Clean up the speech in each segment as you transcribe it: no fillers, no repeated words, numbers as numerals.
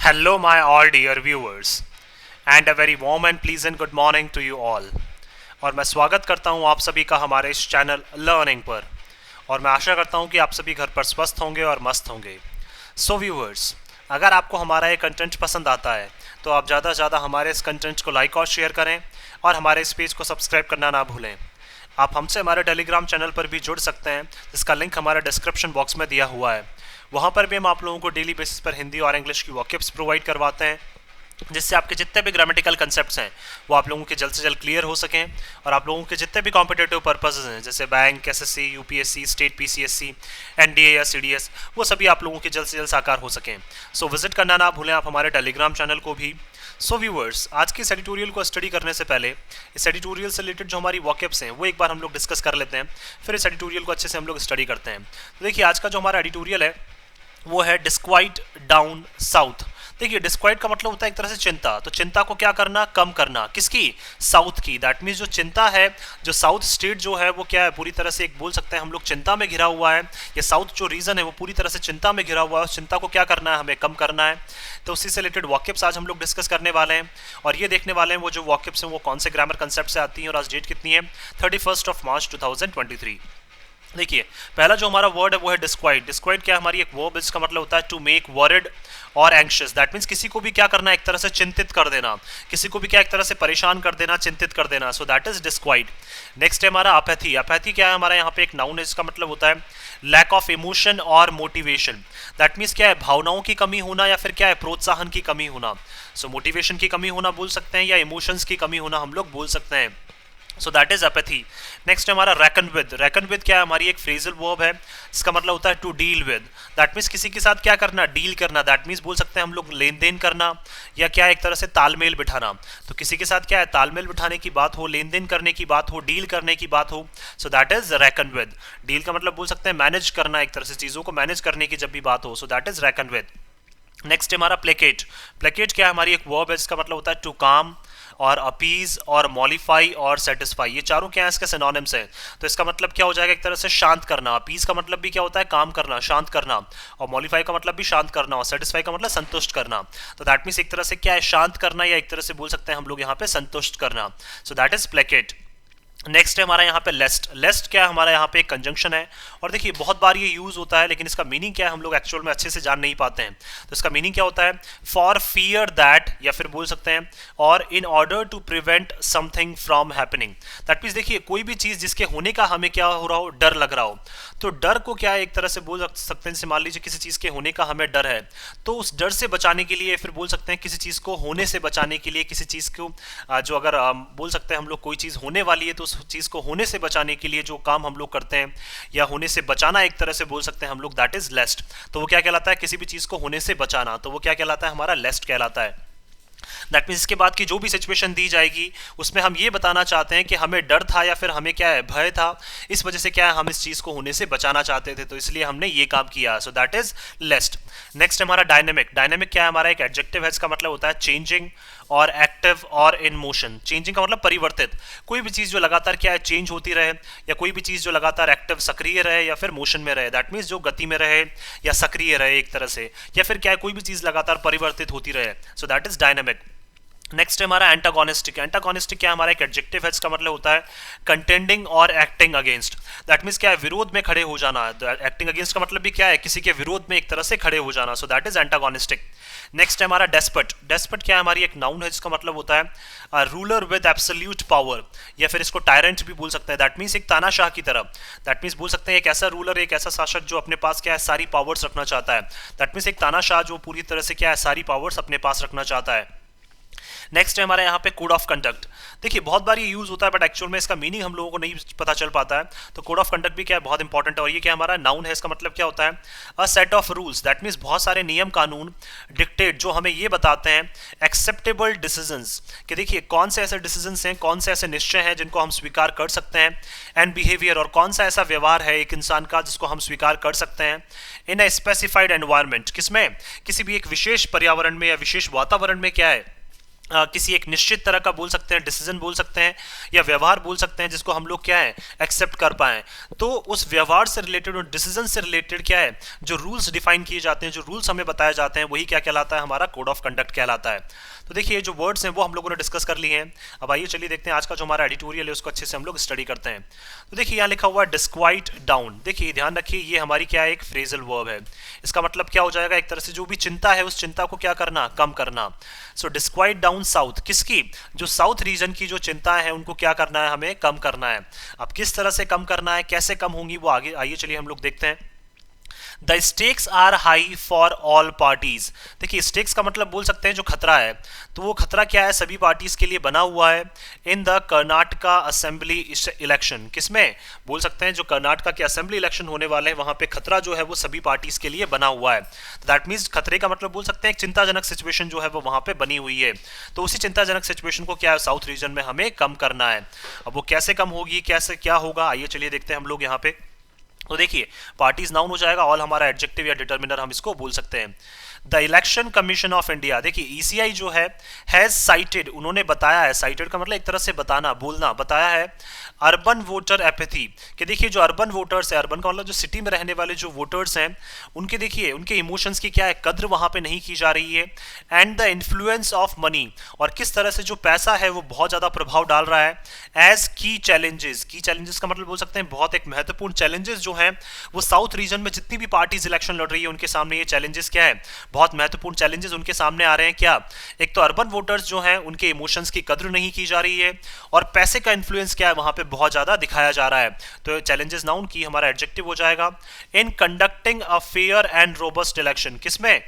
Hello, my all dear viewers, and a very warm and pleasant good morning to you all. और मैं स्वागत करता हूं आप सभी का हमारे इस चैनल लर्निंग पर और मैं आशा करता हूं कि आप सभी घर पर स्वस्थ होंगे और मस्त होंगे। सो व्यूअर्स, अगर आपको हमारा ये कंटेंट पसंद आता है तो आप ज़्यादा से ज़्यादा हमारे इस कंटेंट को लाइक और शेयर करें और हमारे इस पेज को सब्सक्राइब करना ना भूलें। आप हमसे हमारे टेलीग्राम चैनल पर भी जुड़ सकते हैं, जिसका लिंक हमारे डिस्क्रिप्शन बॉक्स में दिया हुआ है। वहाँ पर भी हम आप लोगों को डेली बेसिस पर हिंदी और इंग्लिश की वॉकेब्स प्रोवाइड करवाते हैं, जिससे आपके जितने भी ग्रामेटिकल कंसेप्ट्स हैं वो आप लोगों के जल्द से जल्द क्लियर हो सकें और आप लोगों के जितने भी कॉम्पिटेटिव पर्पसेस हैं जैसे bank, SSC, UPSC, state PCSC, NDA या सीडीएस, वो सभी आप लोगों के जल्द से जल्द साकार हो सकें। सो विजिट करना ना भूलें आप हमारे टेलीग्राम चैनल को भी। सो व्यूअर्स, आज के इस एडिटोरियल को स्टडी करने से पहले इस एडिटोरियल से रिलेटेड जो हमारी वॉकेब्स हैं वो एक बार हम लोग डिस्कस कर लेते हैं, फिर इस एडिटोरियल को अच्छे से हम लोग स्टडी करते हैं। तो देखिए, आज का जो हमारा एडिटोरियल है वो है डिस्क्वाइट डाउन साउथ। देखिए, डिस्क्वाइट का मतलब होता है एक तरह से चिंता। तो चिंता को क्या करना, कम करना। किसकी? साउथ की। दैट मीन्स जो चिंता है, जो साउथ स्टेट जो है वो क्या है, पूरी तरह से एक बोल सकते हैं हम लोग चिंता में घिरा हुआ है। ये साउथ जो रीजन है वो पूरी तरह से चिंता में घिरा हुआ है। चिंता को क्या करना है, हमें कम करना है। तो उसी से रिलेटेड वॉकेब्स आज हम लोग डिस्कस करने वाले हैं और ये देखने वाले हैं वो जो वॉकेब्स हैं वो कौन से ग्रामर कंसेप्ट से आती हैं और आज डेट कितनी है, 31 मार्च 2023। देखिए, पहला जो हमारा वर्ड है वो है डिस्क्वाइट। डिस्क्वाइट क्या है, हमारी एक वर्ब, इसका मतलब होता है टू मेक वरिड और एंग्शियस। दैट मीन्स किसी को भी क्या करना है, एक तरह से चिंतित कर देना, किसी को भी क्या एक तरह से परेशान कर देना, चिंतित कर देना। सो दैट इज डिस्क्वाइट। नेक्स्ट है हमारा अपैथी। अपैथी क्या है, हमारा यहाँ पे एक नाउन है, इसका मतलब होता है लैक ऑफ इमोशन और मोटिवेशन। दैट मीन्स क्या है, भावनाओं की कमी होना या फिर क्या है, प्रोत्साहन की कमी होना। सो मोटिवेशन की कमी होना बोल सकते हैं या इमोशंस की कमी होना हम लोग बोल सकते हैं। सो दैट इज अपैथी। नेक्स्ट हमारा रेकन विद। रेकन विद क्या है, हमारी एक फ्रेजल वर्ब है, इसका मतलब होता है to deal with. That means किसी के साथ क्या करना, डील करना। दैट मीन्स बोल सकते हैं हम लोग लेन देन करना या क्या एक तरह से तालमेल बिठाना। तो किसी के साथ क्या है, तालमेल बिठाने की बात हो, लेन देन करने की बात हो, डील करने की बात हो। सो that is reckon with. Deal का मतलब बोल सकते हैं मैनेज करना, एक तरह से चीज़ों को मैनेज करने की जब भी बात हो। सो that is reckon with. Next हमारा प्लेकेट। प्लेकेट क्या है, हमारी एक वर्ब है, इसका मतलब होता है टू काम और अपीज और मॉलिफाई और सेटिस्फाई। ये चारों क्या है, इसके सिनोनिम्स हैं। तो इसका मतलब क्या हो जाएगा, एक तरह से शांत करना। अपीज का मतलब भी क्या होता है, काम करना, शांत करना। और मॉलिफाई का मतलब भी शांत करना और सेटिस्फाई का मतलब संतुष्ट करना। तो दैट मीन्स एक तरह से क्या है, शांत करना या एक तरह से बोल सकते हैं हम लोग यहाँ पे संतुष्ट करना। सो दैट इज प्लेकेट। नेक्स्ट है हमारा यहाँ पे लेस्ट। लेस्ट क्या है, हमारा यहाँ पे एक कंजंक्शन है और देखिए बहुत बार ये यूज होता है, लेकिन इसका मीनिंग क्या है हम लोग एक्चुअल में अच्छे से जान नहीं पाते हैं। तो इसका मीनिंग क्या होता है, फॉर फियर दैट, या फिर बोल सकते हैं और in order to prevent something from happening. That means देखिए, कोई भी चीज़ जिसके होने का हमें क्या हो रहा हो, डर लग रहा हो, तो डर को क्या है एक तरह से बोल सकते हैं, जैसे मान लीजिए किसी चीज़ के होने का हमें डर है, तो उस डर से बचाने के लिए, फिर बोल सकते हैं किसी चीज़ को होने से बचाने के लिए, किसी चीज़ को जो अगर बोल सकते हैं हम लोग कोई चीज़ होने वाली है तो उस चीज़ को होने से बचाने के लिए जो काम हम लोग करते हैं या होने से बचाना एक तरह से बोल सकते हैं हम लोग, दैट इज लेस्ट। तो वो क्या कहलाता है, किसी भी चीज़ को होने से बचाना, तो वो क्या कहलाता है, हमारा लेस्ट कहलाता है। दैट मीन्स इसके बाद की जो भी सिचुएशन दी जाएगी उसमें हम ये बताना चाहते हैं कि हमें डर था या फिर हमें क्या है, भय था, इस वजह से क्या है हम इस चीज़ को होने से बचाना चाहते थे, तो इसलिए हमने ये काम किया। So that is lest. Next हमारा डायनेमिक। डायनेमिक क्या है, हमारा एक एडजेक्टिव है, इसका मतलब होता है चेंजिंग और एक्टिव और इन मोशन। चेंजिंग का मतलब परिवर्तित, कोई भी चीज़ जो लगातार क्या है, चेंज होती रहे, या कोई भी चीज़ जो लगातार एक्टिव सक्रिय रहे या फिर मोशन में रहे। दैट मीन्स जो गति में रहे या सक्रिय रहे एक तरह से, या फिर क्या है कोई भी चीज़ लगातार परिवर्तित होती रहे। सो दैट इज डायनेमिक। नेक्स्ट है हमारा एंटागोनिस्टिक। एंटागोनिस्टिक क्या हमारा एक एडजेक्टिव है, इसका मतलब होता है कंटेंडिंग और एक्टिंग अगेंस्ट। दैट मीन्स क्या है, विरोध में खड़े हो जाना। एक्टिंग अगेंस्ट का मतलब भी क्या है, किसी के विरोध में एक तरह से खड़े हो जाना। सो दैट इज एंटागोनिस्टिक। नेक्स्ट है हमारा डेस्पट। डेस्पट क्या है, हमारी एक नाउन है, जिसका मतलब होता है रूलर विद एब्सोल्यूट पावर, या फिर इसको टायरेंट भी बोल सकते हैं। दैट मीन्स एक तानाशाह की तरह। दैट मीन्स बोल सकते हैं एक ऐसा रूलर, एक ऐसा शासक जो अपने पास क्या है, सारी पावर्स रखना चाहता है। दैट मीन्स एक तानाशाह जो पूरी तरह से क्या है, सारी पावर्स अपने पास रखना चाहता है। नेक्स्ट है हमारे यहाँ पे कोड ऑफ कंडक्ट। देखिए बहुत बार ये यूज होता है बट एक्चुअल में इसका मीनिंग हम लोगों को नहीं पता चल पाता है। तो कोड ऑफ कंडक्ट भी क्या है, बहुत इंपॉर्टेंट है और ये क्या हमारा नाउन है, इसका मतलब क्या होता है, a set of rules. That means बहुत सारे नियम कानून, डिक्टेट, जो हमें ये बताते हैं एक्सेप्टेबल डिसीजंस, कि देखिए कौन से ऐसे डिसीजंस हैं, कौन से ऐसे निश्चय हैं जिनको हम स्वीकार कर सकते हैं, एंड बिहेवियर, और कौन सा ऐसा व्यवहार है एक इंसान का जिसको हम स्वीकार कर सकते हैं इन अ स्पेसिफाइड एनवायरनमेंट। किसमें, किसी भी एक विशेष पर्यावरण में या विशेष वातावरण में क्या है, किसी एक निश्चित तरह का बोल सकते हैं, डिसीजन बोल सकते हैं, या व्यवहार बोल सकते हैं जिसको हम लोग क्या है एक्सेप्ट कर पाएं। तो उस व्यवहार से रिलेटेड और डिसीजन से रिलेटेड क्या है जो रूल्स डिफाइन किए जाते हैं, जो रूल्स हमें बताए जाते हैं, वही क्या कहलाता है, हमारा कोड ऑफ कंडक्ट कहलाता है। तो देखिए जो वर्ड्स हैं वो हम लोगों ने डिस्कस कर लिए हैं। अब आइए चलिए देखते हैं आज का जो हमारा एडिटोरियल है उसको अच्छे से हम लोग स्टडी करते हैं। तो देखिए यहाँ लिखा हुआ है डिस्क्वाइट डाउन। देखिए ध्यान रखिए ये हमारी क्या है, एक फ्रेजल वर्ब है। इसका मतलब क्या हो जाएगा, एक तरह से जो भी चिंता है उस चिंता को क्या करना, कम करना। सो डिस्क्वाइट डाउन साउथ, किसकी, जो साउथ रीजन की जो चिंताएं हैं उनको क्या करना है, हमें कम करना है। अब किस तरह से कम करना है, कैसे कम होंगी, वो आगे आइए चलिए हम लोग देखते हैं। The stakes are high for all parties. देखिए स्टेक्स का मतलब बोल सकते हैं जो खतरा है, तो वो खतरा क्या है, सभी पार्टीज के लिए बना हुआ है। In the Karnataka assembly election, किसमें बोल सकते हैं जो कर्नाटका के असेंबली इलेक्शन होने वाले हैं वहां पे खतरा जो है वो सभी पार्टीज के लिए बना हुआ है। दैट मीन्स खतरे का मतलब बोल सकते हैं एक चिंताजनक सिचुएशन जो है वो वहां पे बनी हुई है। तो उसी चिंताजनक सिचुएशन को क्या है साउथ रीजन में हमें कम करना है। अब वो कैसे कम होगी, कैसे क्या होगा, आइए चलिए देखते हैं हम लोग यहाँ पे। तो देखिए पार्टीज नाउन हो जाएगा, ऑल हमारा एडजेक्टिव या डिटर्मिनर हम इसको बोल सकते हैं। The election commission of India, देखिए ईसीआई जो है हैज साइटेड, उन्होंने बताया है, साइटेड का मतलब एक तरह से बताना, बोलना, बताया है अर्बन वोटर एपैथी, कि देखिए जो अर्बन वोटर्स है, अर्बन का मतलब जो सिटी में रहने वाले जो वोटर्स हैं उनके देखिए उनके इमोशंस की क्या है, कद्र वहां पे नहीं की जा रही है। And the influence of money, और किस तरह से जो पैसा है वो बहुत ज्यादा प्रभाव डाल रहा है। एज की चैलेंजेस, की चैलेंजेस का मतलब बोल सकते हैं बहुत एक महत्वपूर्ण चैलेंजेस जो हैं वो साउथ रीजन में जितनी भी पार्टीज इलेक्शन लड़ रही है उनके सामने ये चैलेंजेस क्या है, बहुत महत्वपूर्ण चैलेंजेस उनके सामने आ रहे हैं। क्या, एक तो अर्बन वोटर्स जो हैं उनके इमोशंस की कद्र नहीं की जा रही है, और पैसे का इन्फ्लुएंस क्या है वहां पे बहुत ज्यादा दिखाया जा रहा है। तो चैलेंजेस नाउन की हमारा एडजेक्टिव हो जाएगा। In conducting a fair and robust election, किसमें,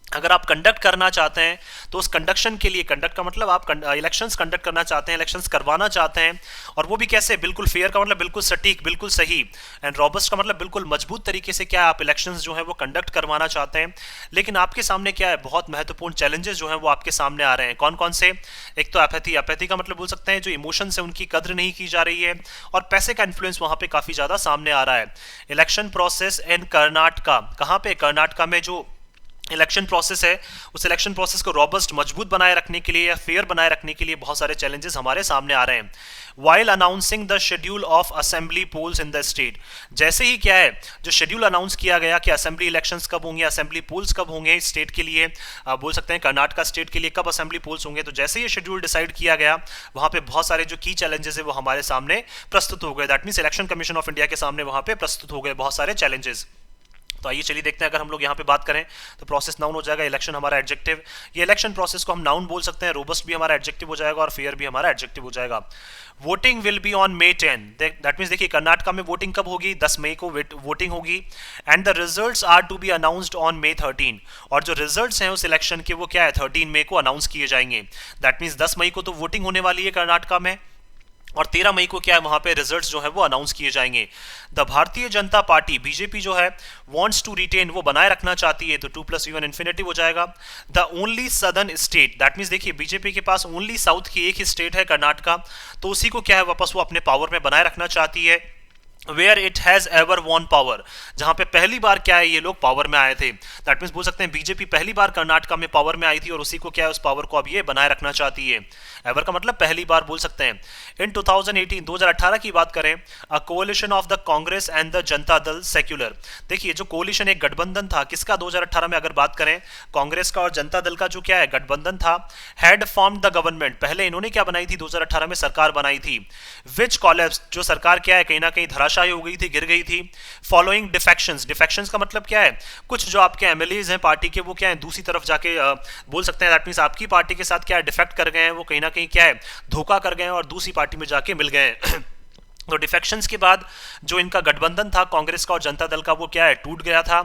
अगर आप कंडक्ट करना चाहते हैं तो उस कंडक्शन के लिए, कंडक्ट का मतलब आप इलेक्शंस कंडक्ट करना चाहते हैं, इलेक्शंस करवाना चाहते हैं, और वो भी कैसे, बिल्कुल फेयर का मतलब बिल्कुल सटीक, बिल्कुल सही, एंड रॉबस्ट का मतलब बिल्कुल मजबूत तरीके से क्या आप इलेक्शंस जो है वो कंडक्ट करवाना चाहते हैं। लेकिन आपके सामने क्या है, बहुत महत्वपूर्ण चैलेंजेस जो है वो आपके सामने आ रहे हैं। कौन कौन से, एक तो एपैथी, एपैथी का मतलब बोल सकते हैं जो इमोशंस है उनकी कद्र नहीं की जा रही है, और पैसे का इन्फ्लुएंस वहां पे काफी ज्यादा सामने आ रहा है। इलेक्शन प्रोसेस इन कर्नाटका, कहां पे, कर्नाटका में जो इलेक्शन प्रोसेस है उस इलेक्शन प्रोसेस को रॉबस्ट, मजबूत बनाए रखने के लिए या फेयर बनाए रखने के लिए बहुत सारे चैलेंजेस हमारे सामने आ रहे हैं। While announcing the schedule of assembly polls in the state, जैसे ही क्या है जो शेड्यूल अनाउंस किया गया कि असेंबली इलेक्शंस कब होंगे, असेंबली पोल्स कब होंगे स्टेट के लिए, बोल सकते हैं कर्नाटका स्टेट के लिए कब असेंबली पोल्स होंगे, तो जैसे ही शेड्यूल डिसाइड किया गया वहां पे बहुत सारे जो की चैलेंजेस है वो हमारे सामने प्रस्तुत हो गए। That means election commission of India के सामने वहां पे प्रस्तुत हो गए बहुत सारे चैलेंजेस। तो आइए चलिए देखते हैं, अगर हम लोग यहाँ पे बात करें तो प्रोसेस नाउन हो जाएगा, इलेक्शन हमारा एडजेक्टिव। ये इलेक्शन प्रोसेस को हम नाउन बोल सकते हैं, रोबस्ट भी हमारा एडजेक्टिव हो जाएगा और फेयर भी हमारा एडजेक्टिव हो जाएगा। Voting will be on May 10, that means देखिए कर्नाटका में वोटिंग कब होगी, 10 मई को वोटिंग होगी। And the results are to be announced on May 13, और जो रिजल्ट्स हैं उस इलेक्शन के वो क्या है 13 मई को अनाउंस किए जाएंगे। दैट मीन्स 10 मई को तो वोटिंग होने वाली है कर्नाटका में, और 13 मई को क्या है वहां पे रिजल्ट्स जो है वो अनाउंस किए जाएंगे। The Bharatiya Janata party, BJP जो है वांट्स टू रिटेन, वो बनाए रखना चाहती है, तो 2+V1 इन्फिनिटिव हो जाएगा। The only southern state, that means देखिए बीजेपी के पास ओनली साउथ की एक ही स्टेट है कर्नाटका, तो उसी को क्या है वापस वो अपने पावर में बनाए रखना चाहती है। Where it has ever won power, जहां पे पहली बार क्या है ये लोग पावर में आए थे। दैट मीन्स बोल सकते हैं बीजेपी पहली बार कर्नाटका में पावर में आई थी और उसी को क्या है उस पावर को अब ये बनाए रखना चाहती है। एवर का मतलब पहली बार बोल सकते हैं। इन 2018 की बात करें, अ collision of the Congress and the Janata दल सेक्युलर, देखिए जो कोलिशन एक गठबंधन था किसका 2018 में अगर बात करें, कांग्रेस का और जनता दल का जो क्या है गठबंधन था, हैड फॉर्म्ड द गवर्नमेंट, पहले इन्होंने क्या बनाई थी 2018 में सरकार बनाई थी। विच कॉलेप्स, जो सरकार क्या है कहीं ना कहीं धराशायी हो गई थी, गिर गई थी। फॉलोइंग डिफेक्शंस, डिफेक्शंस का मतलब क्या है, कुछ जो आपके एमएलएज हैं पार्टी के वो क्या है दूसरी तरफ जाके बोल सकते हैं, दैट मींस आपकी पार्टी के साथ क्या है डिफेक्ट कर गए हैं, वो कहीं ना कहीं क्या है धोखा कर गए हैं और दूसरी पार्टी में जाके मिल गए हैं। तो डिफेक्शंस के बाद जो इनका गठबंधन था कांग्रेस का और जनता दल का वो क्या है टूट गया था।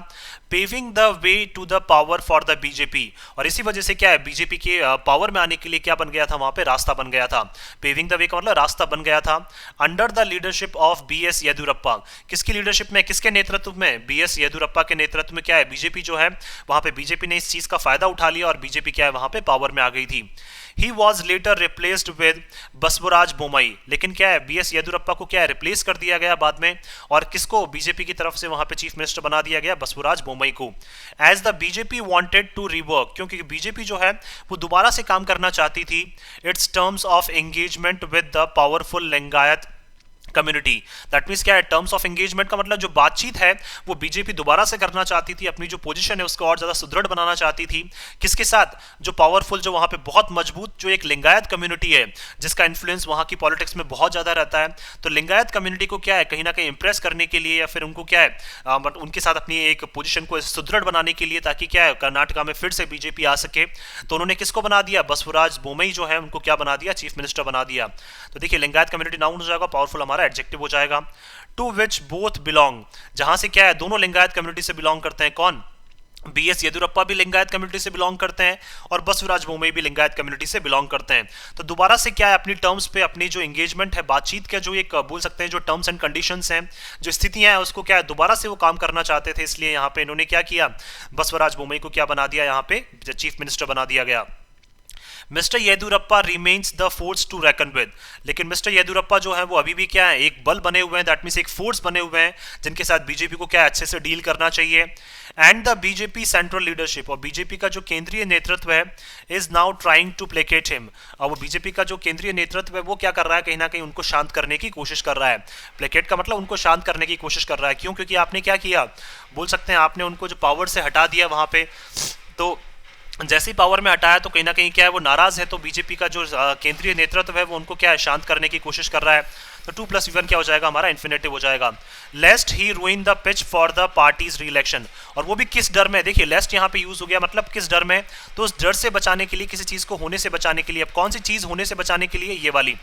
Paving the way to the power for the BJP, और इसी वजह से क्या है बीजेपी के पावर में आने के लिए क्या बन गया था वहां पे रास्ता बन गया था। पेविंग द वे का मतलब रास्ता बन गया था। Under the leadership of B S Yediyurappa, किसकी लीडरशिप में, किसके नेतृत्व में, बीएस येदियुरप्पा के नेतृत्व में क्या है बीजेपी जो है वहां पे बीजेपी ने इस चीज का फायदा उठा लिया और बीजेपी क्या है वहां पे पावर में आ गई थी। He was later replaced with Basavaraj Bommai. लेकिन क्या है, बी एस येदुरप्पा को क्या है, रिप्लेस कर दिया गया बाद में, और किसको, बीजेपी की तरफ से वहां पे चीफ मिनिस्टर बना दिया गया बसवराज बोमई को। As the BJP wanted to rework, क्योंकि बीजेपी जो है वो दोबारा से काम करना चाहती थी its terms of engagement with the powerful Lingayat community. That means क्या है, टर्म्स ऑफ एंगेजमेंट का मतलब जो बातचीत है वो बीजेपी दोबारा से करना चाहती थी, अपनी जो पोजीशन है उसको और ज्यादा सुदृढ़ बनाना चाहती थी। किसके साथ, जो पावरफुल, जो वहां पे बहुत मजबूत जो एक लिंगायत कम्युनिटी है जिसका इन्फ्लुएंस वहां की पॉलिटिक्स में बहुत ज्यादा रहता है। तो लिंगायत कम्युनिटी को क्या है, कहीं ना कहीं इंप्रेस करने के लिए या फिर उनको क्या है उनके साथ अपनी एक पोजीशन को सुदृढ़ बनाने के लिए, ताकि क्या है कर्नाटका में फिर से बीजेपी आ सके, तो उन्होंने किसको बना दिया, बसवराज बोमई जो है उनको क्या बना दिया, चीफ मिनिस्टर बना दिया। तो देखिए लिंगायत कम्युनिटी नाउन हो जाएगा, पावरफुल हमारा एडजेक्टिव हो जाएगा। टू विच बोथ बिलोंग, जहां से क्या है दोनों लिंगायत कम्युनिटी से बिलोंग करते हैं। कौन, बी एस येदुरप्पा भी लिंगायत कम्युनिटी से बिलोंग करते हैं और बसवराज बोमई भी लिंगायत कम्युनिटी से बिलोंग करते हैं। तो दोबारा से क्या है, अपनी टर्म्स पे अपनी जो एंगेजमेंट है, बातचीत का जो एक बोल सकते हैं जो टर्म्स एंड कंडीशंस हैं, जो स्थितियां हैं, उसको क्या है दोबारा से वो काम करना चाहते थे। इसलिए यहाँ पे इन्होंने क्या किया, बसवराज बोमई को क्या बना दिया, यहाँ पे चीफ मिनिस्टर बना दिया गया। Mister Yediyurappa remains the force to reckon with, लेकिन मिस्टर येदुरप्पा जो है वो अभी भी क्या है, एक बल बने हुए हैं, दैट मीन्स एक फोर्स बने हुए हैं जिनके साथ बीजेपी को क्या अच्छे से डील करना चाहिए। And the BJP central leadership, और बीजेपी का जो केंद्रीय नेतृत्व है is now trying to placate him, और वो बीजेपी का जो केंद्रीय नेतृत्व है वो क्या कर रहा है, कहीं ना कहीं उनको शांत करने की कोशिश कर रहा है। प्लेकेट का मतलब उनको शांत करने की कोशिश कर रहा है, क्यों, क्योंकि आपने क्या किया, बोल सकते हैं आपने उनको जो पावर से हटा दिया वहां पे, तो जैसे ही पावर में हटाया तो कहीं ना कहीं क्या है वो नाराज है, तो बीजेपी का जो केंद्रीय नेतृत्व है वो उनको क्या है शांत करने की कोशिश कर रहा है। तो 2+1 क्या हो जाएगा हमारा, इन्फिनेटिव हो जाएगा। Lest he ruin the pitch for the parties re election, और वो भी किस डर में, देखिए लेस्ट यहाँ पे यूज हो गया, मतलब किस डर में, तो उस डर से बचाने के लिए, किसी चीज को होने से बचाने के लिए। अब कौन सी चीज होने से बचाने के लिए, ये वाली,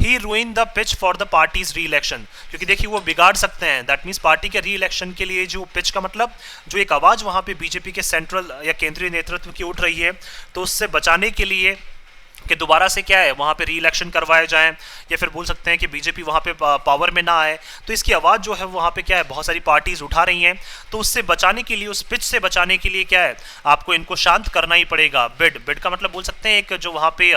he ruin the pitch for the parties re election, क्योंकि देखिए वो बिगाड़ सकते हैं, दैट मीन्स पार्टी के री इलेक्शन के लिए जो पिच का मतलब जो एक आवाज वहां पे बीजेपी के सेंट्रल या केंद्रीय नेतृत्व की उठ रही है, तो उससे बचाने के लिए कि दोबारा से क्या है वहां पे री इलेक्शन करवाए जाएं, या फिर बोल सकते हैं कि बीजेपी वहां पे पावर में ना आए, तो इसकी आवाज़ जो है वहां पे क्या है बहुत सारी पार्टीज उठा रही हैं, तो उससे बचाने के लिए, उस पिच से बचाने के लिए क्या है आपको इनको शांत करना ही पड़ेगा। बिड, बिड का मतलब बोल सकते हैं एक जो वहां पे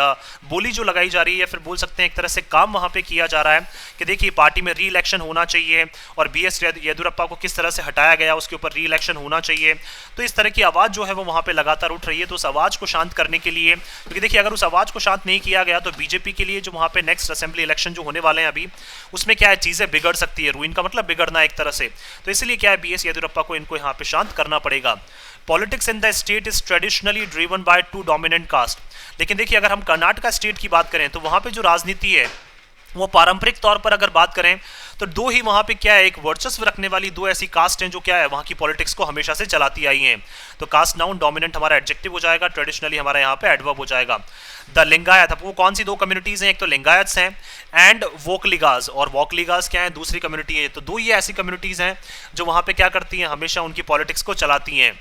बोली जो लगाई जा रही है, या फिर बोल सकते हैं एक तरह से काम वहां पे किया जा रहा है कि देखिए पार्टी में री इलेक्शन होना चाहिए, और बी एस येदुरप्पा को किस तरह से हटाया गया उसके ऊपर री इलेक्शन होना चाहिए। तो इस तरह की आवाज़ जो है वो वहां पे लगातार उठ रही है, तो उस आवाज़ को शांत करने के लिए, क्योंकि देखिए अगर उस आवाज़ को शांत नहीं किया गया तो बीजेपी के लिए जो वहां पे नेक्स्ट असेंबली इलेक्शन जो होने वाले हैं अभी, उसमें क्या है चीजें बिगड़ सकती है। रूइन का मतलब बिगड़ना एक तरह से, तो इसलिए क्या है बी एस येदुरप्पा को इनको यहाँ पे शांत करना पड़ेगा। Politics in the state is traditionally driven by two dominant caste, लेकिन देखिए अगर हम कर्नाटका स्टेट की बात करें तो वहां पे जो राजनीति है वो पारंपरिक तौर पर अगर बात करें तो दो ही वहां पे क्या है एक वर्चस्व रखने वाली दो ऐसी कास्ट हैं जो क्या है वहां की पॉलिटिक्स को हमेशा से चलाती आई हैं। तो कास्ट नाउन, डोमिनेंट हमारा एडजेक्टिव हो जाएगा, ट्रेडिशनली हमारा यहाँ पे एडवर्ब हो जाएगा। द लिंगायत, अब वो कौन सी दो कम्युनिटीज हैं, एक तो लिंगायत्स हैं एंड वोकलिगाज, और वोकलिगाज क्या है दूसरी कम्युनिटी है। तो दो ही ऐसी कम्युनिटीज हैं जो वहां पे क्या करती हैं, हमेशा उनकी पॉलिटिक्स को चलाती हैं।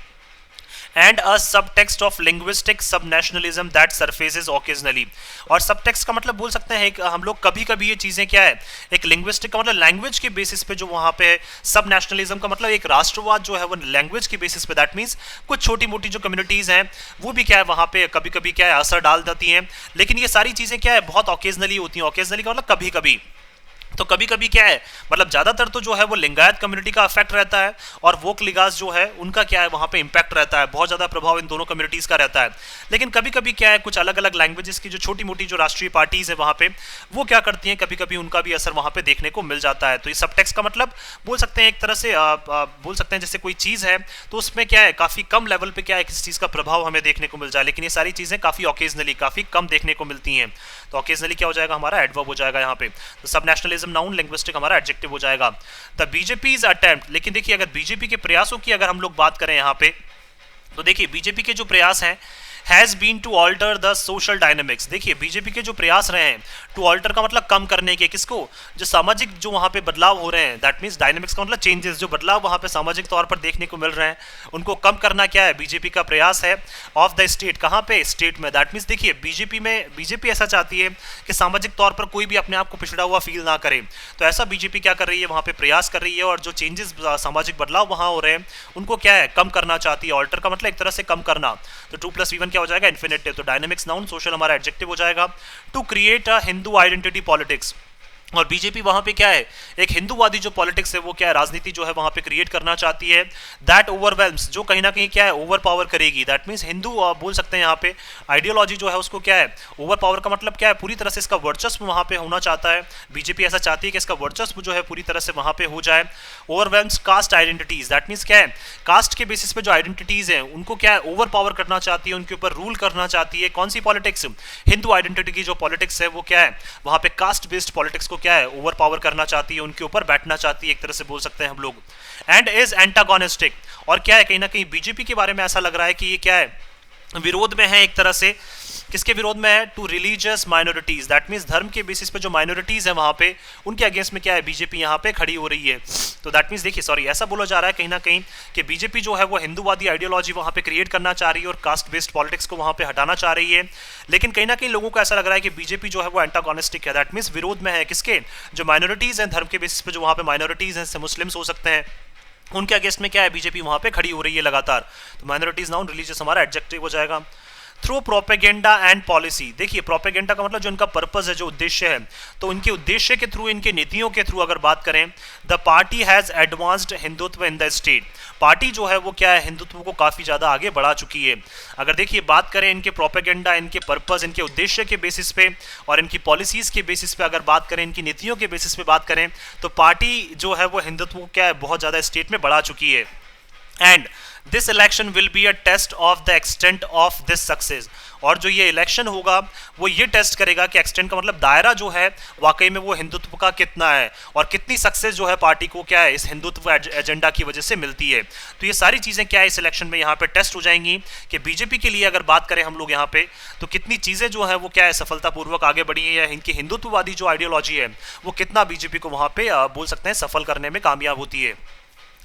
And a subtext of linguistic subnationalism that surfaces occasionally, और सबटेक्स्ट का मतलब बोल सकते हैं हम लोग कभी कभी ये चीज़ें क्या है एक लिंग्विस्टिक का मतलब लैंग्वेज के बेसिस पे जो वहाँ पे सब नेशनलिज्म का मतलब एक राष्ट्रवाद जो है वो लैंग्वेज के बेसिस पे, दैट मीन्स कुछ छोटी मोटी जो कम्युनिटीज़ हैं वो भी क्या है वहाँ पे कभी कभी क्या है असर डाल देती हैं, लेकिन ये सारी चीज़ें क्या है बहुत ऑकेजनली होती हैं। ऑकेजनली का मतलब कभी कभी, तो कभी कभी क्या है मतलब ज्यादातर तो जो है वो लिंगायत कम्युनिटी का इफेक्ट रहता है, और वोकलिगाज जो है उनका क्या है वहां पे इंपैक्ट रहता है, बहुत ज्यादा प्रभाव इन दोनों कम्युनिटीज का रहता है। लेकिन कभी कभी क्या है कुछ अलग अलग लैंग्वेजेस की जो छोटी मोटी जो राष्ट्रीय पार्टीज है वहां पे वो क्या करती हैं, कभी कभी उनका भी असर वहां पे देखने को मिल जाता है। तो ये सबटेक्स्ट का मतलब बोल सकते हैं एक तरह से बोल सकते हैं जैसे कोई चीज है तो उसमें क्या है काफी कम लेवल पे क्या है किसी चीज का प्रभाव हमें देखने को मिल जाए, लेकिन ये सारी चीजें काफी ऑकेजनली काफी कम देखने को मिलती हैं। तो ऑकेजनली क्या हो जाएगा हमारा एडवर्ब हो जाएगा यहाँ पे। तो सब नेशनलिज्म नाउन, लिंग्विस्टिक हमारा एडजेक्टिव हो जाएगा। द बीजेपीज अटेम्प्ट, लेकिन देखिए अगर बीजेपी के प्रयासों की अगर हम लोग बात करें यहाँ पे तो देखिए बीजेपी के जो प्रयास हैं has been to alter the social dynamics. देखिए बीजेपी के जो प्रयास रहे हैं, टू ऑल्टर का मतलब कम करने के, किसको, जो सामाजिक जो वहां पे बदलाव हो रहे हैं, दैट मीन्स डायनेमिक्स का मतलब चेंजेस, जो बदलाव वहां पे सामाजिक तौर पर देखने को मिल रहे हैं उनको कम करना क्या है बीजेपी का प्रयास है। ऑफ द स्टेट, कहाँ पे, स्टेट में, दैट मीन्स देखिए बीजेपी ऐसा चाहती है कि सामाजिक तौर पर कोई भी अपने आप को पिछड़ा हुआ फील ना करे, तो ऐसा बीजेपी क्या कर रही है वहां पे प्रयास कर रही है, और जो चेंजेस सामाजिक बदलाव वहां हो रहे हैं उनको क्या है कम करना चाहती है। ऑल्टर का मतलब एक तरह से कम करना। तो 2+V1 क्या क्या हो जाएगा, इन्फिनिटिव। तो डायनेमिक्स नाउन, सोशल हमारा एडजेक्टिव हो जाएगा। To create a Hindu identity politics, और बीजेपी वहां पे क्या है, एक हिंदूवादी जो पॉलिटिक्स है वो क्या है, राजनीति जो है वहां पे क्रिएट करना चाहती है। दैट ओवरवेल्म्स, जो कहीं ना कहीं क्या है, ओवर पावर करेगी। दैट मीन्स हिंदू बोल सकते हैं यहाँ पे आइडियोलॉजी जो है उसको क्या है, ओवर पावर का मतलब क्या है, पूरी तरह से इसका वर्चस्व वहां पे होना चाहता है। बीजेपी ऐसा चाहती है कि इसका वर्चस्व जो है पूरी तरह से वहां पे हो जाए। Overwhelms caste identities, that means क्या है, कास्ट के बेसिस पे जो आइडेंटिटीज हैं उनको क्या है, ओवर पावर करना चाहती है, उनके ऊपर रूल करना चाहती है। कौन सी पॉलिटिक्स, हिंदू आइडेंटिटी की जो पॉलिटिक्स है वो क्या है, वहां पे कास्ट बेस्ड पॉलिटिक्स को क्या है, ओवर पावर करना चाहती है, उनके ऊपर बैठना चाहती है, एक तरह से बोल सकते हैं हम लोग। एंड इज एंटागोनिस्टिक, और क्या है, कहीं ना कहीं बीजेपी के बारे में ऐसा लग रहा है कि ये क्या है, विरोध में है एक तरह से। किसके विरोध में है, to religious minorities, that means धर्म के बेसिस पे जो माइनॉरिटीज है वहां पे उनके अगेंस्ट में क्या है, बीजेपी यहाँ पे खड़ी हो रही है। तो दैट मीन्स देखिए, सॉरी, ऐसा बोला जा रहा है कहीं ना कहीं कि बीजेपी जो है वो हिंदूवादी आइडियोलॉजी वहां पे क्रिएट करना चाह रही है और कास्ट बेस्ड पॉलिटिक्स को वहां पे हटाना चाह रही है। लेकिन कहीं ना कहीं लोगों को ऐसा लग रहा है कि बीजेपी जो है वो एंटागोनिस्टिक है, दैट मीन्स विरोध में है। किसके, जो माइनॉरिटीज हैं धर्म के बेसिस पे, जो वहां पे माइनॉरिटीज हैं, मुस्लिम्स हो सकते हैं, उनके अगेंस्ट में क्या है, बीजेपी वहां पे खड़ी हो रही है लगातार। तो माइनॉरिटीज नाउन, रिलीजियस हमारा एडजेक्टिव हो जाएगा। थ्रू प्रोपेगेंडा एंड पॉलिसी, देखिए प्रोपेगेंडा का मतलब जो इनका पर्पस है, जो उद्देश्य है, तो इनके उद्देश्य के थ्रू, इनके नीतियों के थ्रू अगर बात करें, the party has advanced Hindutva in the state, party जो है वो क्या है, हिंदुत्व को काफ़ी ज़्यादा आगे बढ़ा चुकी है। अगर देखिए बात करें इनके प्रोपेगेंडा, इनके पर्पस, इनके उद्देश्य के बेसिस पे और इनकी पॉलिसीज़ के बेसिस पे अगर बात करें, इनकी नीतियों के बेसिस पे बात करें, तो पार्टी जो है वो हिंदुत्व को क्या है, बहुत ज़्यादा स्टेट में बढ़ा चुकी है। And this election will be a test of the extent of this success, और जो ये इलेक्शन होगा वो ये टेस्ट करेगा कि एक्सटेंट का मतलब दायरा जो है वाकई में वो हिंदुत्व का कितना है और कितनी सक्सेस जो है पार्टी को क्या है इस हिंदुत्व एजेंडा की वजह से मिलती है। तो ये सारी चीज़ें क्या है इस इलेक्शन में यहाँ पे टेस्ट हो जाएंगी कि बीजेपी के लिए अगर बात करें हम लोग यहाँ पे, तो कितनी चीज़ें जो है वो क्या है सफलतापूर्वक आगे बढ़ी है, या इनकी हिंदुत्ववादी जो आइडियोलॉजी है वो कितना बीजेपी को वहाँ पे बोल सकते हैं सफल करने में कामयाब होती है।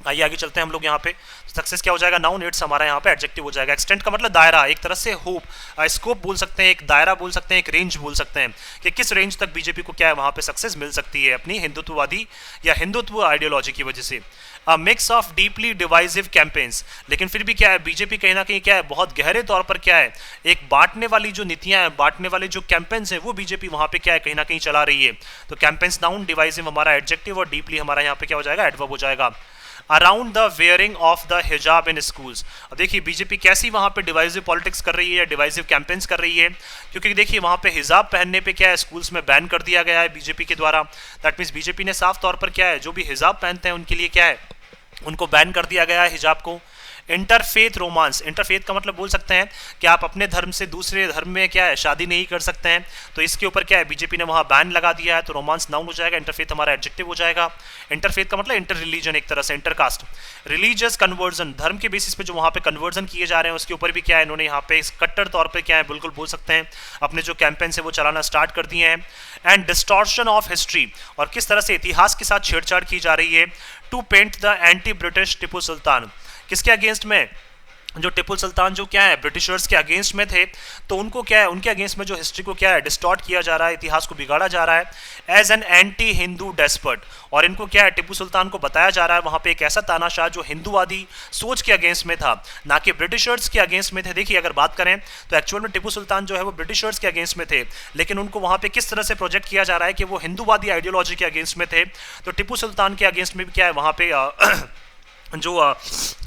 आइए आगे चलते हैं हम लोग यहाँ पे। सक्सेस क्या हो जाएगा, नाउन, इट्स हमारा यहाँ पे एडजेक्टिव हो जाएगा। एक्सटेंट का मतलब दायरा, एक तरह से होप, स्कोप बोल सकते हैं, एक दायरा बोल सकते हैं, एक रेंज बोल सकते हैं कि किस रेंज तक बीजेपी को क्या है वहाँ पे सक्सेस मिल सकती है अपनी हिंदुत्ववादी या हिंदुत्व आइडियोलॉजी की वजह से। अ mix of deeply divisive campaigns, लेकिन फिर भी क्या है बीजेपी कहीं ना कहीं क्या है बहुत गहरे तौर पर क्या है एक बांटने वाली जो नीतियां हैं, बांटने वाले जो कैंपेन्स हैं वो बीजेपी वहाँ पे क्या है कहीं ना कहीं चला रही है। तो कैंपेन्स नाउन, डिवाइसिव हमारा एडजेक्टिव और डीपली हमारा यहाँ पे क्या हो जाएगा एडवर्ब हो जाएगा। Around the wearing of the हिजाब इन स्कूल्स, देखिए बीजेपी कैसी वहाँ पे डिवाइसिव पॉलिटिक्स कर रही है, डिवाइसिव कैंपेन्स कर रही है, क्योंकि देखिए वहाँ पे हिजाब पहनने पे क्या है स्कूल्स में बैन कर दिया गया है बीजेपी के द्वारा। दैट मीन्स बीजेपी ने साफ तौर पर क्या है जो भी हिजाब पहनते हैं उनके लिए क्या है उनको बैन कर दिया गया है हिजाब को। इंटरफेथ रोमांस, इंटरफेथ का मतलब बोल सकते हैं कि आप अपने धर्म से दूसरे धर्म में क्या है शादी नहीं कर सकते हैं, तो इसके ऊपर क्या है बीजेपी ने वहाँ बैन लगा दिया है। तो रोमांस नाउन हो जाएगा, इंटरफेथ हमारा एडजेक्टिव हो जाएगा। इंटरफेथ का मतलब इंटर रिलीजन, एक तरह से इंटरकास्ट। रिलीजियस कन्वर्जन, धर्म के बेसिस पे जो वहाँ पे कन्वर्जन किए जा रहे हैं उसके ऊपर भी क्या है इन्होंने यहाँ पे कट्टर तौर पर क्या है बिल्कुल बोल सकते हैं अपने जो कैंपेन्स है वो चलाना स्टार्ट कर दिए हैं। एंड डिस्टॉर्शन ऑफ हिस्ट्री, और किस तरह से इतिहास के साथ छेड़छाड़ की जा रही है। To paint the anti British Tipu Sultan, किसके अगेंस्ट में, जो टिपू सुल्तान जो क्या है ब्रिटिशर्स के अगेंस्ट में थे, तो उनको क्या है उनके अगेंस्ट में जो हिस्ट्री को क्या है डिस्टॉर्ट किया जा रहा है, इतिहास को बिगाड़ा जा रहा है एज एन एंटी हिंदू डेस्पर्ट। और इनको क्या है टिपू सुल्तान को बताया जा रहा है वहाँ पे एक ऐसा तानाशाह जो हिंदूवादी सोच के अगेंस्ट में था, ना कि ब्रिटिशर्स के अगेंस्ट में थे। देखिए अगर बात करें तो एक्चुअल में टिपू सुल्तान जो है वो ब्रिटिशर्स के अगेंस्ट में थे, लेकिन उनको वहाँ पे किस तरह से प्रोजेक्ट किया जा रहा है कि वो हिंदूवादी आइडियोलॉजी के अगेंस्ट में थे। तो टिपू सुल्तान के अगेंस्ट में भी क्या है वहाँ पे जो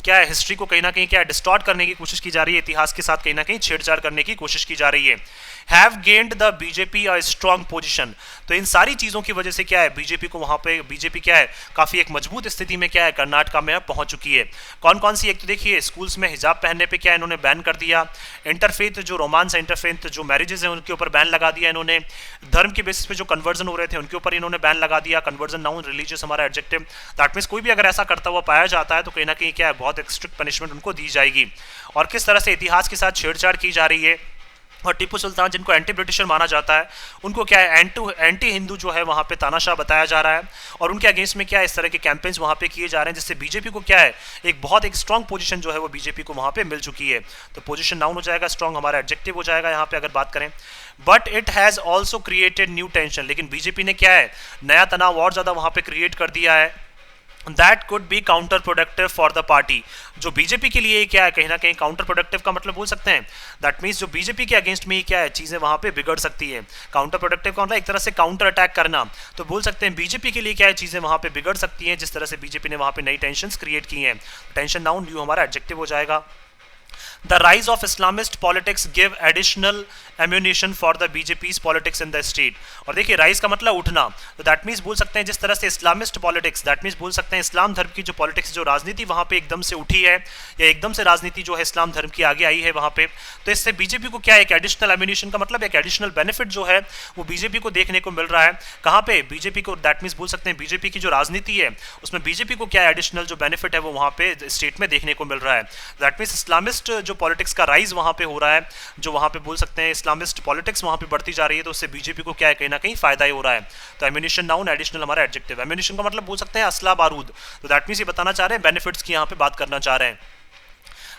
क्या है हिस्ट्री को कहीं ना कहीं क्या डिस्टॉर्ट करने की कोशिश की जा रही है, इतिहास के साथ कहीं ना कहीं छेड़छाड़ करने की कोशिश की जा रही है। Have gained the BJP a strong position, तो इन सारी चीज़ों की वजह से क्या है बीजेपी को वहाँ पे बीजेपी क्या है काफ़ी एक मजबूत स्थिति में क्या है कर्नाटका में पहुँच चुकी है। कौन कौन सी, एक तो देखिए स्कूल्स में हिजाब पहनने पे क्या इन्होंने बैन कर दिया। इंटरफेथ जो रोमांस है, इंटरफेथ जो मैरिजेस हैं उनके ऊपर बैन लगा दिया इन्होंने। धर्म के बेसिस पे जो कन्वर्जन हो रहे थे उनके ऊपर इन्होंने बैन लगा दिया। कन्वर्जन नाउन, रिलीजियस हमारा एडजेक्टिव। दैट मीन्स कोई भी अगर ऐसा करता हुआ पाया जाता है तो कहीं ना कहीं क्या है बहुत एक स्ट्रिक्ट पनिशमेंट उनको दी जाएगी। और किस तरह से इतिहास के साथ छेड़छाड़ की जा रही है। और टिपू सुल्तान जिनको एंटी ब्रिटिशर माना जाता है उनको क्या है एंटी हिंदू जो है वहाँ पे तानाशाह बताया जा रहा है, और उनके अगेंस्ट में क्या है इस तरह के कैंपेन्स वहाँ पे किए जा रहे हैं जिससे बीजेपी को क्या है एक बहुत एक स्ट्रॉन्ग पोजीशन जो है वो बीजेपी को वहाँ पे मिल चुकी है। तो पोजीशन नाउन हो जाएगा, स्ट्रॉन्ग हमारा एडजेक्टिव हो जाएगा यहाँ पे अगर बात करें। But it has also created new tension, लेकिन बीजेपी ने क्या है नया तनाव और ज़्यादा वहाँ पे क्रिएट कर दिया है। That could be counter productive for the party. जो बीजेपी के लिए क्या है, कहीं ना कहीं काउंटर प्रोडक्टिव का मतलब बोल सकते हैं, दैट मीन्स जो बीजेपी के अगेंस्ट में ही क्या है चीज़ें वहाँ पे बिगड़ सकती है। काउंटर प्रोडक्टिव का मतलब एक तरह से काउंटर अटैक करना, तो बोल सकते हैं बीजेपी के लिए क्या है चीज़ें वहाँ पे बिगड़ सकती हैं, जिस तरह से बीजेपी ने वहाँ पे नई टेंशन क्रिएट की हैं। टेंशन नाउन यू हमारा एडजेक्टिव हो जाएगा। The rise of Islamist politics give additional ammunition for the BJP's politics in the state। और देखिए राइज का मतलब उठना, तो दैट मीन्स बोल सकते हैं जिस तरह से इस्लामिस्ट पॉलिटिक्स, दैट मीन्स बोल सकते हैं इस्लाम धर्म की जो पॉलिटिक्स, जो राजनीति वहाँ पे एकदम से उठी है, या एकदम से राजनीति जो है इस्लाम धर्म की आगे आई है वहाँ पे, तो इससे बीजेपी को क्या है, एक एडिशनल एम्यूनिशन का मतलब एक एडिशनल बेनिफिट जो है वो बीजेपी को देखने को मिल रहा है। कहाँ पे बीजेपी को, दैट मीन्स बोल सकते हैं बीजेपी की जो राजनीति है उसमें बीजेपी को क्या एडिशनल जो बेनिफिट है वो वहाँ पे स्टेट में देखने को मिल रहा है। दैट मीन्स इस्लामिस्ट जो पॉलिटिक्स का राइज वहाँ पे हो रहा है, जो वहाँ पे बोल सकते हैं इस्लामिस्ट पॉलिटिक्स वहाँ पे बढ़ती जा रही है, तो उससे बीजेपी को क्या है कहीं ना कहीं फायदा ही हो रहा है। तो एम्यूनिशन नाउन, एडिशनल हमारा एडजेक्टिव। एम्यूनिशन का मतलब बोल सकते हैं असला बारूद, तो दैट मीन्स ये बताना चाह रहे हैं बेनिफिट्स की यहाँ पे बात करना चाह रहे हैं।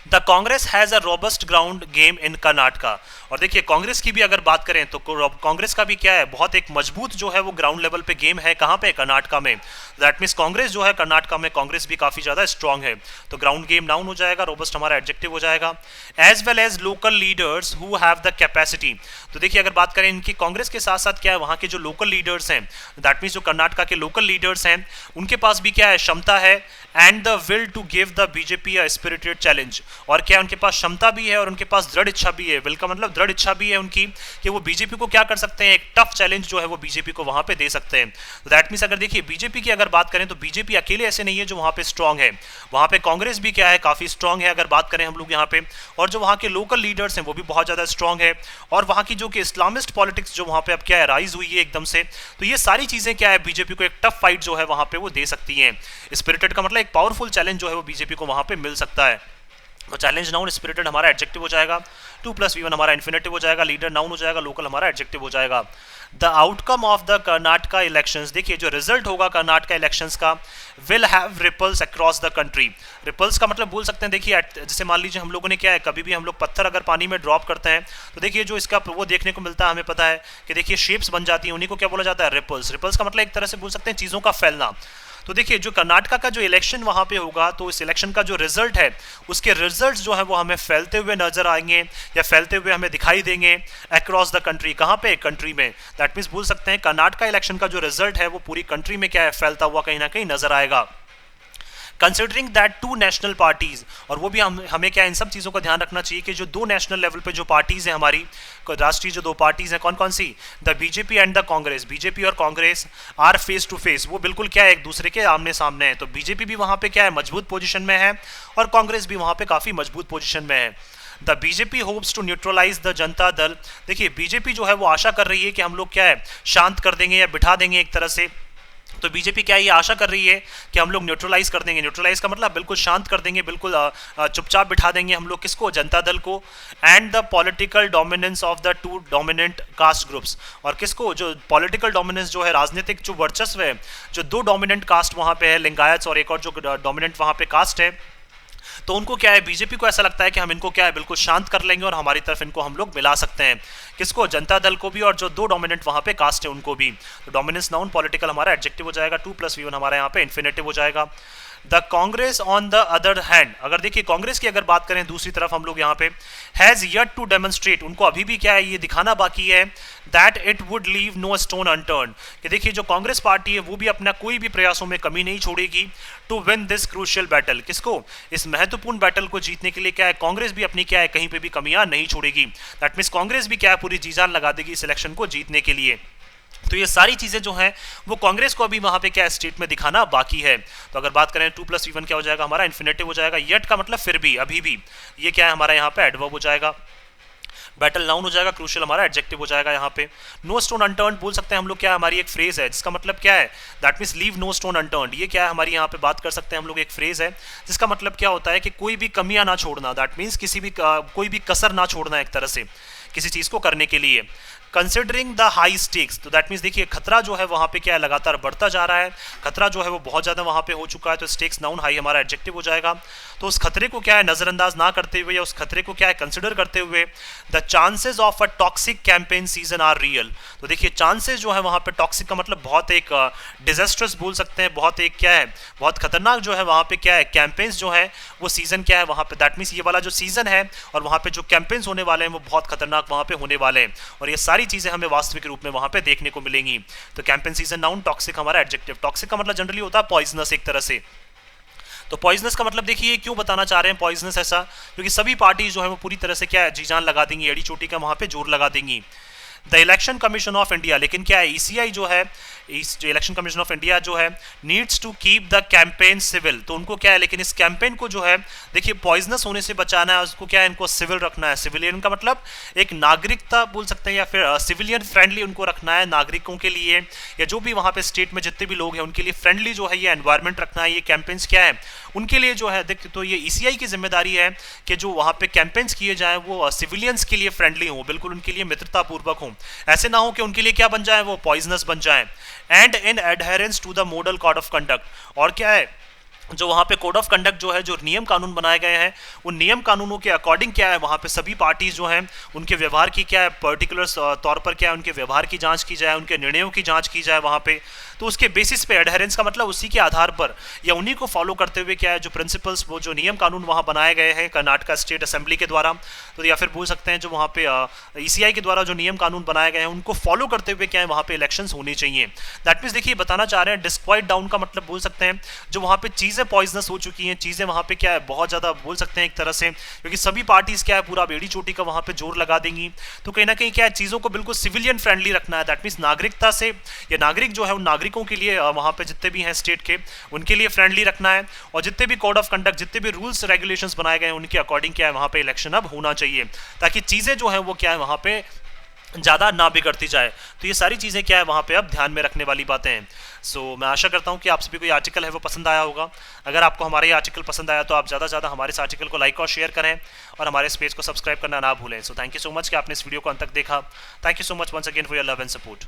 The Congress has a robust ground game in Karnataka. और देखिए कांग्रेस की भी अगर बात करें तो कांग्रेस का भी क्या है बहुत एक मजबूत जो है वो ग्राउंड लेवल पे गेम है, कहाँ पे, कर्नाटका में। दैट मीन्स कांग्रेस जो है कर्नाटका में कांग्रेस भी काफ़ी ज़्यादा स्ट्रांग है, तो ग्राउंड गेम नाउन हो जाएगा, रोबस्ट हमारा एडजेक्टिव हो जाएगा। As well as local leaders who have the capacity. तो देखिए अगर बात करें इनकी कांग्रेस के साथ साथ क्या है वहाँ के जो लोकल लीडर्स हैं, दैट मीन्स जो कर्नाटका के लोकल लीडर्स हैं उनके पास भी क्या है क्षमता है, and the will to give the BJP a spirited challenge. और क्या उनके पास क्षमता भी है और उनके पास दृढ़ इच्छा भी है, विल का मतलब दृढ़ इच्छा भी है उनकी कि वो बीजेपी को क्या कर सकते हैं, एक टफ चैलेंज जो है वो बीजेपी को वहां पे दे सकते हैं। तो दैट मीन्स अगर देखिए बीजेपी की अगर बात करें तो बीजेपी अकेले ऐसे नहीं है जो वहां पे स्ट्रांग है, वहां पे कांग्रेस भी क्या है काफी स्ट्रांग है अगर बात करें हम लोग यहाँ पे, और जो वहाँ के लोकल लीडर्स हैं वो भी बहुत ज्यादा स्ट्रांग है, और वहाँ की जो कि इस्लामिस्ट पॉलिटिक्स जो वहाँ पे अब क्या है राइज हुई है एकदम से, तो ये सारी चीजें क्या है बीजेपी को एक टफ फाइट जो है वहाँ पे वो दे सकती हैं। स्पिरिटेड का मतलब एक पावरफुल चैलेंज जो है वो बीजेपी को वहाँ पे मिल सकता है। तो चैलेंज नाउन, स्पिरिटेड हमारा एडजेक्टिव हो जाएगा, 2+V1 हमारा इन्फिनेटिव हो जाएगा, लीडर नाउन हो जाएगा, लोकल हमारा एडजेक्टिव हो जाएगा। The outcome of the Karnataka elections, देखिए जो रिजल्ट होगा कर्नाटका इलेक्शंस का, will have ripples across the country. Ripples का मतलब बोल सकते हैं देखिए जैसे मान लीजिए हम लोगों ने क्या है कभी भी हम लोग पत्थर अगर पानी में ड्रॉप करते हैं तो देखिए जो इसका वो देखने को मिलता है, हमें पता है कि देखिए शेप्स बन जाती हैं, उन्हीं को क्या बोला जाता है, रिपल्स। रिपल्स का मतलब एक तरह से बोल सकते हैं चीज़ों का फैलना। तो देखिए जो कर्नाटका का जो इलेक्शन वहाँ पे होगा तो इस इलेक्शन का जो रिजल्ट है उसके रिजल्ट्स जो है वो हमें फैलते हुए नजर आएंगे या फैलते हुए हमें दिखाई देंगे अक्रॉस द कंट्री। कहाँ पे, कंट्री में। दैट मीन्स बोल सकते हैं कर्नाटका इलेक्शन का जो रिजल्ट है वो पूरी कंट्री में क्या है फैलता हुआ कहीं ना कहीं नजर आएगा। Considering that two national parties, और वो भी हमें क्या इन सब चीज़ों का ध्यान रखना चाहिए कि जो दो नेशनल लेवल पे जो पार्टीज हैं हमारी राष्ट्रीय जो दो पार्टीज हैं कौन कौन सी, the BJP and the Congress, BJP और Congress are face to face, वो बिल्कुल क्या है एक दूसरे के आमने सामने है। तो बीजेपी भी वहाँ पे क्या है मजबूत पोजीशन में है और कांग्रेस भी वहाँ पे काफ़ी मजबूत पोजीशन में है। The BJP hopes to neutralise the Janata Dal, देखिए बीजेपी जो है वो आशा कर रही है कि हम लोग क्या है शांत कर देंगे या बिठा देंगे एक तरह से। तो बीजेपी क्या ये आशा कर रही है कि हम लोग न्यूट्रलाइज कर देंगे, न्यूट्रलाइज का मतलब बिल्कुल शांत कर देंगे, बिल्कुल चुपचाप बिठा देंगे हम लोग किसको, जनता दल को। And the political dominance of the two dominant caste groups, और किसको, जो पॉलिटिकल डोमिनेंस जो है राजनीतिक जो वर्चस्व है, जो दो डोमिनेंट कास्ट वहाँ पे है लिंगायत और एक और जो डोमिनेंट वहाँ पे कास्ट है, तो उनको क्या है बीजेपी को ऐसा लगता है कि हम इनको क्या है बिल्कुल शांत कर लेंगे और हमारी तरफ इनको हम लोग मिला सकते हैं, किसको, जनता दल को भी और जो दो डोमिनेंट वहाँ पे कास्ट है उनको भी। तो डोमिनेंस नाउन, पॉलिटिकल हमारा एडजेक्टिव हो जाएगा, 2+V1 हमारे यहाँ पे इन्फिनेटिव हो जाएगा। The Congress on the other hand, अगर देखिए कांग्रेस की अगर बात करें दूसरी तरफ हम लोग यहाँ पे, हैज येट टू डेमोन्स्ट्रेट, उनको अभी भी क्या है ये दिखाना बाकी है, that it would leave no stone unturned, कि देखिए जो कांग्रेस पार्टी है वो भी अपना कोई भी प्रयासों में कमी नहीं छोड़ेगी to win this crucial battle, किसको, इस महत्वपूर्ण बैटल को जीतने के लिए क्या है कांग्रेस भी अपनी क्या है कहीं पे भी कमियां नहीं छोड़ेगी। दैट मीन्स कांग्रेस भी क्या है पूरी जी जान लगा देगी इस इलेक्शन को जीतने के लिए। तो ये सारी चीज़ें जो हैं वो कांग्रेस को अभी वहाँ पे क्या स्टेट में दिखाना बाकी है। तो अगर बात करें 2+V1 क्या हो जाएगा हमारा इन्फिनेटिव हो जाएगा, येट का मतलब फिर भी, अभी भी, ये क्या है हमारा यहाँ पे एडवर्ब हो जाएगा, बैटल नाउन हो जाएगा, क्रूशियल हमारा एडजेक्टिव हो जाएगा यहाँ पे। नो स्टोन अनटर्न बोल सकते हैं हम लोग, क्या हमारी एक फ्रेज है जिसका मतलब क्या है, that means leave no stone unturned, ये क्या है हमारी यहाँ पे बात कर सकते हैं हम लोग एक फ्रेज है जिसका मतलब क्या होता है कि कोई भी कमियां ना छोड़ना, दैट मीन्स किसी भी कोई भी कसर ना छोड़ना, एक तरह से किसी चीज़ को करने के लिए। कंसिडरिंग द हाई स्टेक्स, तो दैट मीन्स देखिए खतरा जो है वहाँ पे क्या है, लगातार बढ़ता जा रहा है, खतरा जो है वो बहुत ज़्यादा वहाँ पे हो चुका है, तो स्टेक्स नाउन हाई हमारा एडजेक्टिव हो जाएगा। तो उस खतरे को क्या है नज़रअंदाज ना करते हुए या उस खतरे को क्या है कंसिडर करते हुए, the chances of a toxic campaign season are real. तो देखिए चांसेस जो है वहाँ पे, टॉक्सिक का मतलब बहुत एक डिजास्ट्रस बोल सकते हैं, बहुत एक क्या है, बहुत खतरनाक जो है वहाँ पे क्या है, कैंपेन्स जो है वो सीजन क्या है वहाँ पे, दैट मीन्स ये वाला जो सीजन है और वहाँ पे जो कैंपेन्स होने वाले हैं वो बहुत खतरनाक वहाँ पे होने वाले हैं, और ये सारी चीज़ें हमें वास्तविक रूप में वहाँ पे देखने को मिलेंगी। तो कैंपेन सीजन नाउन, टॉक्सिक हमारा एडजेक्टिव। टॉक्सिक का मतलब जनरली होता है पॉइजनस एक तरह से। तो पॉइजनस का मतलब देखिए क्यों बताना चाह रहे हैं पॉइजनस ऐसा, क्योंकि सभी पार्टीज जो है वो पूरी तरह से क्या है जी जान लगा देंगी, एड़ी चोटी का वहाँ पे जोर लगा देंगी। The election commission of India, लेकिन क्या है ईसीआई जो है, इस जो इलेक्शन कमीशन ऑफ इंडिया जो है needs to keep the campaign civil, तो उनको क्या है, लेकिन इस कैंपेन को जो है देखिए पॉइजनस होने से बचाना है, उसको क्या है इनको सिविल रखना है। सिविलियन का मतलब एक नागरिकता बोल सकते हैं या फिर सिविलियन फ्रेंडली उनको रखना है, नागरिकों के लिए या जो भी वहाँ पे स्टेट में जितने भी लोग हैं उनके लिए फ्रेंडली जो है ये एनवायरनमेंट रखना है। ये कैंपेन्स क्या है उनके लिए जो है देख, तो ये ईसीआई की जिम्मेदारी है कि जो वहाँ पे कैंपेन्स किए जाएं वो सिविलियंस के लिए फ्रेंडली हों, बिल्कुल उनके लिए मित्रतापूर्वक हों, ऐसे ना हो कि उनके लिए क्या बन जाए वो पॉइजनस बन जाए। And in adherence to the model code of conduct, और क्या है जो वहाँ पे कोड ऑफ कंडक्ट जो है, जो नियम कानून बनाए गए हैं उन नियम कानूनों के अकॉर्डिंग क्या है वहाँ पे सभी पार्टीज जो हैं उनके व्यवहार की क्या है पर्टिकुलर तौर पर क्या है उनके व्यवहार की जांच की जाए, उनके निर्णयों की जांच की जाए वहाँ पे। तो उसके बेसिस पे एडहेरेंस का मतलब उसी के आधार पर या उन्हीं को फॉलो करते हुए क्या है जो प्रिंसिपल्स, वो जो नियम कानून वहाँ बनाए गए हैं कर्नाटका स्टेट असेंबली के द्वारा, तो या फिर बोल सकते हैं जो वहाँ पे ईसीआई के द्वारा जो नियम कानून बनाए गए हैं उनको फॉलो करते हुए क्या है वहाँ पे इलेक्शंस होने चाहिए। दैट मीन्स देखिए बताना चाह रहे हैं डिस्क्वाइट डाउन का मतलब बोल सकते हैं जो वहाँ पे चीज़ें पॉइजनस हो चुकी हैं, चीज़ें वहाँ पे क्या है बहुत ज़्यादा बोल सकते हैं एक तरह से, क्योंकि सभी पार्टीज क्या है पूरा बेड़ी चोटी का वहाँ पे जोर लगा देंगी। तो कहीं ना कहीं क्या है चीज़ों को बिल्कुल सिविलियन फ्रेंडली रखना है, दैट मीन्स नागरिकता से या नागरिक जो है उन नागरिकों के लिए वहाँ पे जितने भी हैं स्टेट के उनके लिए फ्रेंडली रखना है, और जितने भी कोड ऑफ कंडक्ट जितने भी रूल्स रेगुलेशंस बनाए गए हैं उनके अकॉर्डिंग क्या है वहाँ पे इलेक्शन अब होना चाहिए, ताकि चीज़ें जो है वो क्या है वहाँ पे ज़्यादा ना बिगड़ती जाए। तो ये सारी चीज़ें क्या है वहाँ पे अब ध्यान में रखने वाली बातें हैं। सो मैं आशा करता हूँ कि आप सभी को ये आर्टिकल है वो पसंद आया होगा। अगर आपको हमारा ये आर्टिकल पसंद आया तो आप ज़्यादा से ज़्यादा हमारे इस आर्टिकल को लाइक और शेयर करें और हमारे इस पेज को सब्सक्राइब करना ना भूलें। So thank you so much कि आपने इस वीडियो को अंत तक देखा। Thank you so much once again for your love and support.